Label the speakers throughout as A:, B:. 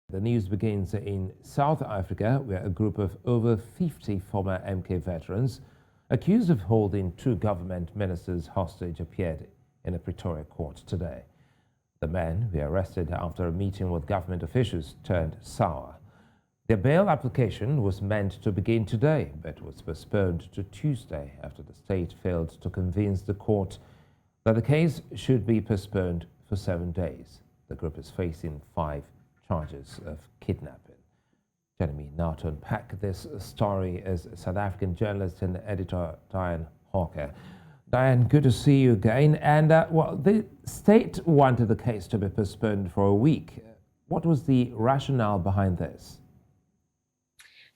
A: The news begins in South Africa, where a group of over 50 former MK veterans accused of holding two government ministers hostage appeared in a Pretoria court today. The men were arrested after a meeting with government officials turned sour. Their bail application was meant to begin today, but was postponed to Tuesday after the state failed to convince the court that the case should be postponed for 7 days. The group is facing 5 charges of kidnapping. Joining me now to unpack this story is South African journalist and editor Diane Hawker. Diane, good to see you again. And well, the state wanted the case to be postponed for a week. What was the rationale behind this?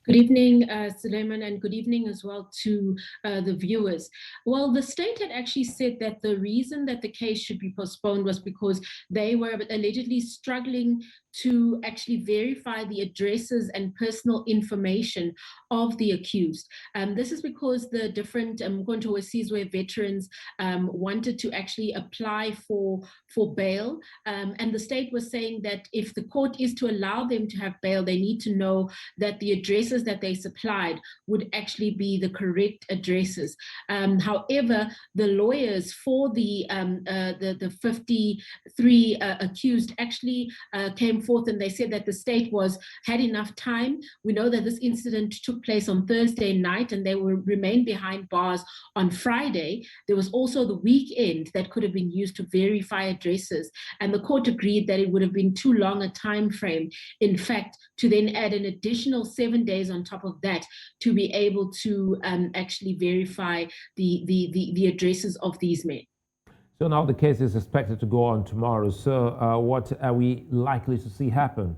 B: Good evening, Suleiman, and good evening as well to the viewers. Well, the state had actually said that the reason that the case should be postponed was because they were allegedly struggling to actually verify the addresses and personal information of the accused. This is because the different overseas where veterans wanted to actually apply for bail. And the state was saying that if the court is to allow them to have bail, they need to know that the addresses that they supplied would actually be the correct addresses. However, the lawyers for the 53 accused actually came forth and they said that the state had enough time. We know that this incident took place on Thursday night and they will remain behind bars on Friday. There was also the weekend that could have been used to verify addresses, and the court agreed that it would have been too long a time frame, in fact, to then add an additional 7 days on top of that to be able to actually verify the addresses of these men.
A: So now the case is expected to go on tomorrow. So what are we likely to see happen?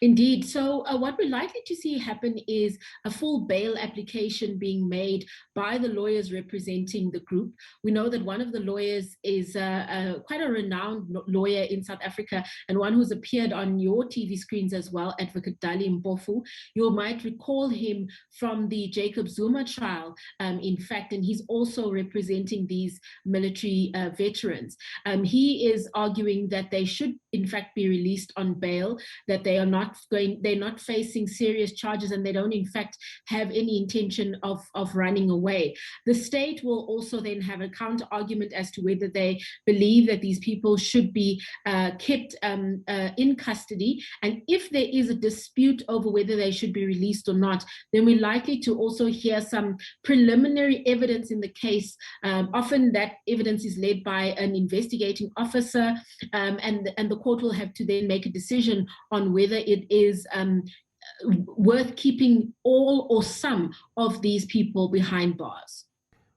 B: Indeed. So what we're likely to see happen is a full bail application being made by the lawyers representing the group. We know that one of the lawyers is quite a renowned lawyer in South Africa and one who's appeared on your TV screens as well, Advocate Dali Mpofu. You might recall him from the Jacob Zuma trial, in fact, and he's also representing these military veterans. He is arguing that they should, in fact, be released on bail, that they're not facing serious charges, and they don't in fact have any intention of running away. The state will also then have a counter argument as to whether they believe that these people should be kept in custody, and if there is a dispute over whether they should be released or not, then we're likely to also hear some preliminary evidence in the case. Often that evidence is led by an investigating officer, and the court will have to then make a decision on whether it is worth keeping all or some of these people behind bars.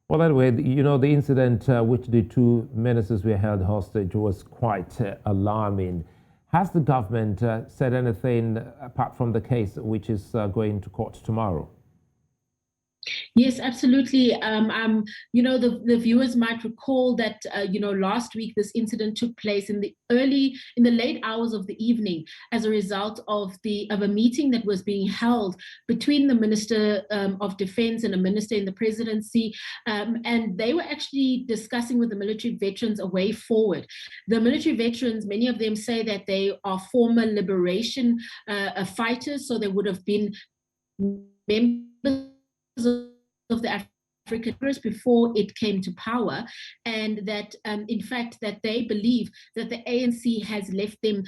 A: Well, anyway, you know, the incident which the two ministers were held hostage was quite alarming. Has the government said anything apart from the case which is going to court tomorrow?
B: Yes, absolutely. You know, the viewers might recall that, you know, last week this incident took place in the late hours of the evening as a result of a meeting that was being held between the Minister of Defense and a minister in the presidency. And they were actually discussing with the military veterans a way forward. The military veterans, many of them say that they are former liberation fighters, so they would have been members of the African Congress before it came to power, and that in fact that they believe that the ANC has left them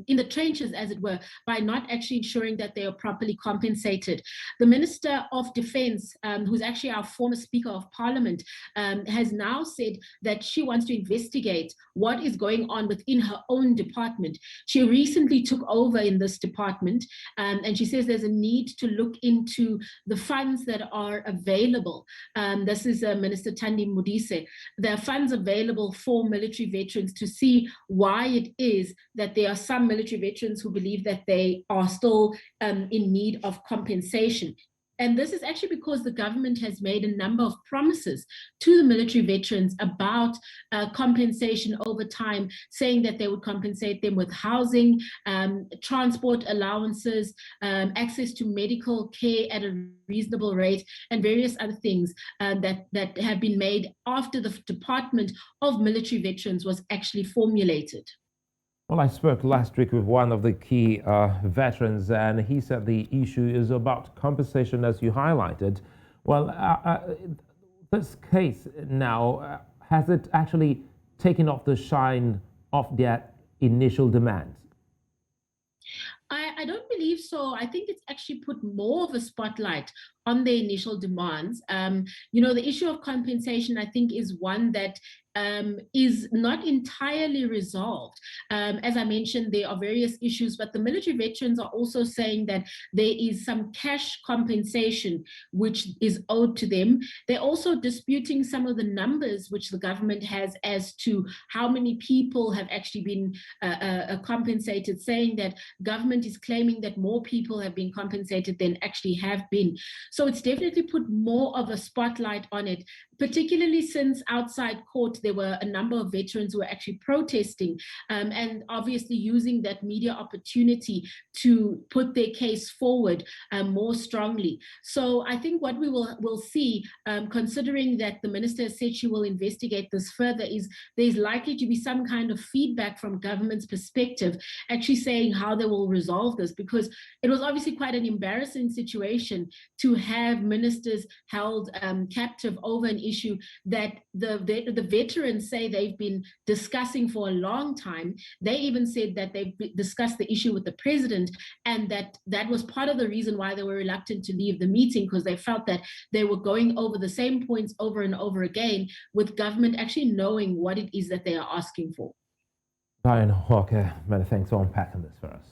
B: in the trenches, as it were, by not actually ensuring that they are properly compensated. The Minister of Defense, who's actually our former Speaker of Parliament, has now said that she wants to investigate what is going on within her own department. She recently took over in this department, and she says there's a need to look into the funds that are available. This is Minister Thandi Modise. There are funds available for military veterans to see why it is that there are some military veterans who believe that they are still in need of compensation. And this is actually because the government has made a number of promises to the military veterans about compensation over time, saying that they would compensate them with housing, transport allowances, access to medical care at a reasonable rate, and various other things that have been made after the Department of Military Veterans was actually formulated.
A: Well, I spoke last week with one of the key veterans, and he said the issue is about compensation, as you highlighted. Well, this case now, has it actually taken off the shine of their initial demands?
B: I don't believe so. I think it's actually put more of a spotlight on the initial demands. The issue of compensation, I think, is one that is not entirely resolved. As I mentioned, there are various issues, but the military veterans are also saying that there is some cash compensation which is owed to them. They're also disputing some of the numbers which the government has as to how many people have actually been compensated, saying that government is claiming that more people have been compensated than actually have been. So it's definitely put more of a spotlight on it, particularly since outside court there were a number of veterans who were actually protesting and obviously using that media opportunity to put their case forward more strongly. So I think what we will see, considering that the minister has said she will investigate this further, is there's likely to be some kind of feedback from government's perspective, actually saying how they will resolve this, because it was obviously quite an embarrassing situation to have ministers held captive over an issue that the veterans say they've been discussing for a long time. They even said that they've discussed the issue with the president, and that was part of the reason why they were reluctant to leave the meeting, because they felt that they were going over the same points over and over again, with government actually knowing what it is that they are asking for.
A: Diane Hawker, many thanks for unpacking this for us.